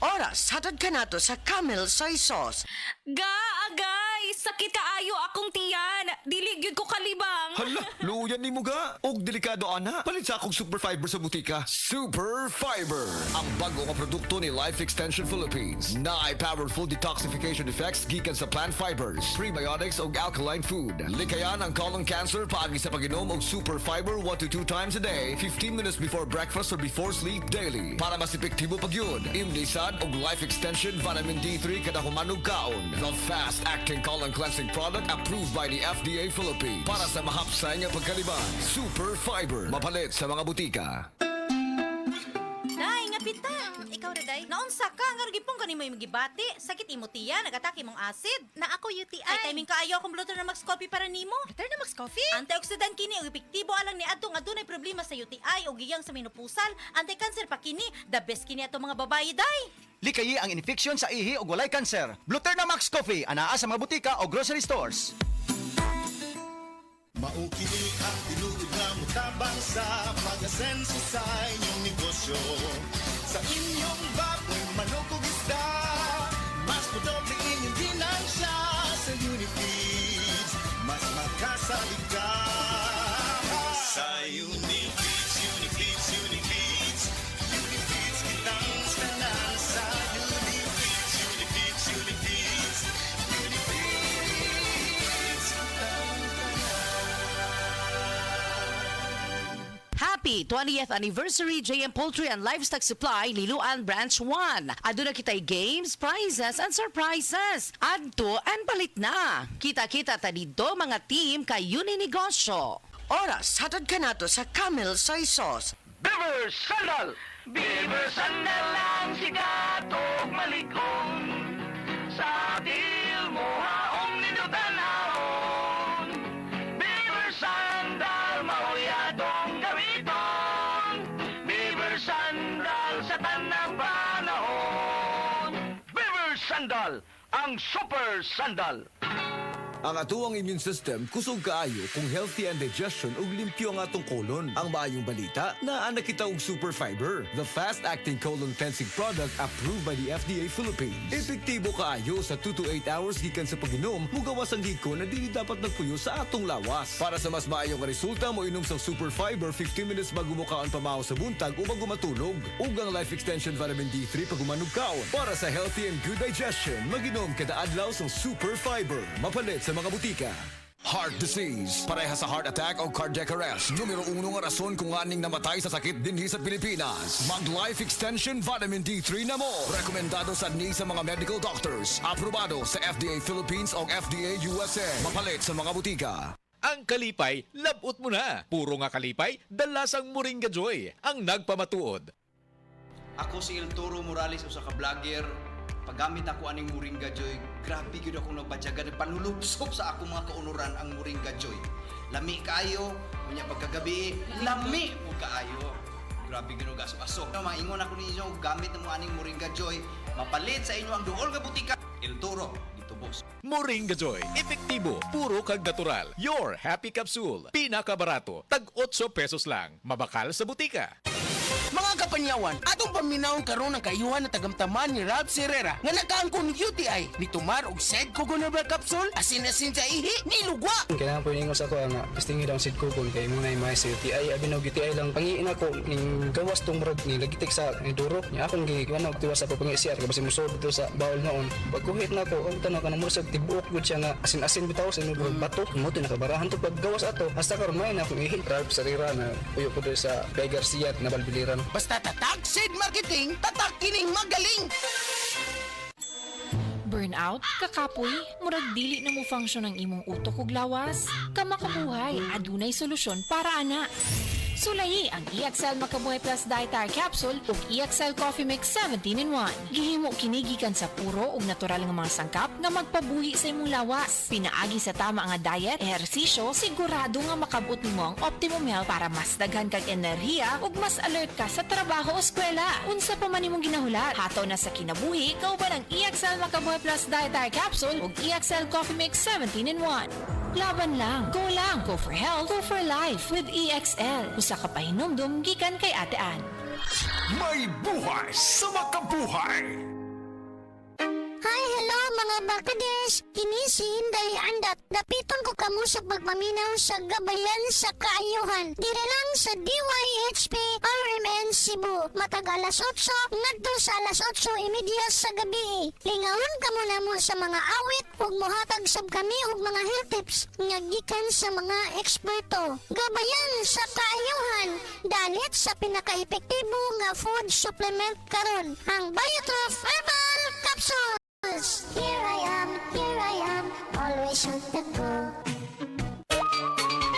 Oras, hatod ka na to sa Camel Soy Sauce. Agay! Sakit kaayo akong tiyan. Dili gyud ko kalibang. Hala, luyan ni mo ga. Og delikado ana. Palit sa akong Super Fiber sa butika. Super Fiber, ang bago nga produkto ni Life Extension Philippines. Na ay powerful detoxification effects gikan sa plant fibers, prebiotics og alkaline food. Likayan ang colon cancer paagi sa pag-inom og Super Fiber 1 to 2 times a day, 15 minutes before breakfast or before sleep daily. Para mas epektibo pag yun, imlisad og Life Extension Vitamin D3 kada humanog kaon. The fast-acting colon cleansing product approved by the FDA Philippines. Para sa mahapsay nga pagkaliban, Super Fiber. Mapalit sa mga butika. Day, nga pita. Ikaw ra day. Naunsa ka nga gipong kanimo yung gibati. Sakit imo tiya, nagatake mong acid. Na ako UTI. Ay timing kaayo akong Bluter na Max Coffee para nimo. Bluter na Max Coffee? Antioxidant kini ug epektibo alang ni adtong adunay problema sa UTI o giyang sa menopusal. Anti-cancer pa kini. The best kini ato mga babaye day. Likayi ang infeksyon sa ihi o walay kanser. Bluterna Max Coffee, anaa sa mga butika o grocery stores. Maukini ang tinuod na mutabang sa pag-asenso sa inyong negosyo. Sa inyong baboy, manok o isda, mas madoble inyong ginansya sa Unifeeds. Mas makasalig ka sa Unifeeds, Unifeeds, Unifeeds. Unifeeds kitang tanan sa Unifeeds, Unifeeds, Unifeeds. Unifeeds kitang Happy 20th Anniversary JM Poultry and Livestock Supply Liloan Branch 1. Aduna kitay games, prizes, and surprises. Adto and palit na. Kita-kita ta dito mga team kayo ni negosyo. Oras, hatod ka na to sa Camel Soy Sauce. Beaver Sandal! Beaver Sandal ang sikat og maligong. Sa til mo haong ninutanahon. Beaver Sandal mauyadong gamiton. Beaver Sandal sa tanang panahon. Beaver Sandal, ang super sandal. Ang atuang immune system kusog kaayo kung healthy and digestion ug limpyo ang atong colon. Ang maayong balita, naa na kita og Super Fiber, the fast-acting colon cleansing product approved by the FDA Philippines. Epektibo kaayo sa 2 to 8 hours gikan sa pag-inom, mugawas ang giko na dili dapat nagpuyo sa atong lawas. Para sa mas maayong resulta, mo inom sa Super Fiber 15 minutes bago mo kaon pamahaw sa buntag o bago matulog. Ug ang Life Extension Vitamin D3 pag umanog kaon. Para sa healthy and good digestion, mag-inom kada adlaw sa Super Fiber. Mapalit sa mga butika. Heart disease, pareha sa heart attack o cardiac arrest. Numero 1 nga rason kung aning namatay sa sakit dinhi sa Pilipinas. Mag Life Extension Vitamin D3 na mo. Rekomendado sa ni sa mga medical doctors. Aprobado sa FDA Philippines o FDA USA. Mapalit sa mga butika. Ang kalipay, labot mo na. Puro nga kalipay, dalasang Moringa Joy, ang nagpamatuod. Ako si El Toro Morales, usa ka vlogger. Paggamit ako aning Moringa Joy, grabe gyud akong nagpadyaga ng panulupsop sa akong mga kaunuran ang Moringa Joy. Lami kaayo, unya pagkagabi, lami mo kaayo. Grabe gyud gasok-asok. Maingon ako ninyo gamit mo aning Moringa Joy, mapalit sa inyo ang duol nga butika. El Toro, dito boss. Moringa Joy, epektibo, puro kag natural. Your Happy Capsule, pinakabarato, tag 8 pesos lang. Mabakal sa butika. Mga kapanyawan, atong paminawon karon ang kayuhan na tagamtaman ni Ralph Herrera nga nakaangkon ni UTI ni tumar og sed coconut capsule asin-asin sa ihi ni lugwa. Kailangan po ingos ako nga pistingin daw sid kugon kay muna may sa UTI abi na UTI lang pangiin ako ning gawas tong murag ni lagitik sa ni duro nya akong giwanog tiwas ako pangi CR kasi musod dito sa bawol noon. Pagkuhit na ako ang tanaw kanang murag tibuok gud siya nga asin-asin bitaw sa murag batok mo to nakabarahan to paggawas ato hasta karon may na akong ihi Ralph Herrera na puyo ko sa Kay Garcia na balbiliran. Basta tatak Sid Marketing, tatak kining magaling. Burnout, kakapoy, murag dili na mo function ang imong utok ug lawas. Kamakabuhay, adunay solusyon para ana. Sulayi ang EXL Makabuhay Plus Dietary Capsule ug EXL Coffee Mix 17-in-1. Gihimo kini gikan sa puro ug natural nga mga sangkap nga magpabuhi sa imong lawas. Pinaagi sa tama nga diet, ehersisyo, sigurado nga makabot nimo ang optimum health para mas daghan kag enerhiya ug mas alert ka sa trabaho o eskwela. Unsa pa man imong ginahulat, hataw na sa kinabuhi, kauban ang EXL Makabuhay Plus Dietary Capsule ug EXL Coffee Mix 17-in-1. Laban lang, go for health, go for life with EXL. Usa ka pahinomdom gikan kay Ate Ann. May buhay sa makabuhay! Hi, hello mga bakaders! Kini si Hinday Andat. Dapiton ko kamo sa pagpaminaw sa gabayan sa kaayuhan. Dire lang sa DYHP RMN Cebu. Matag alas 8, ngadto sa alas 8:30 sa gabi. Lingawon kamo namo sa mga awit ug mohatag sab kami og mga health tips nga gikan sa mga eksperto. Gabayan sa kaayuhan, dalit sa pinaka-epektibo nga food supplement karon, ang Biotrof Herbal Capsule. Here I am, always on the go.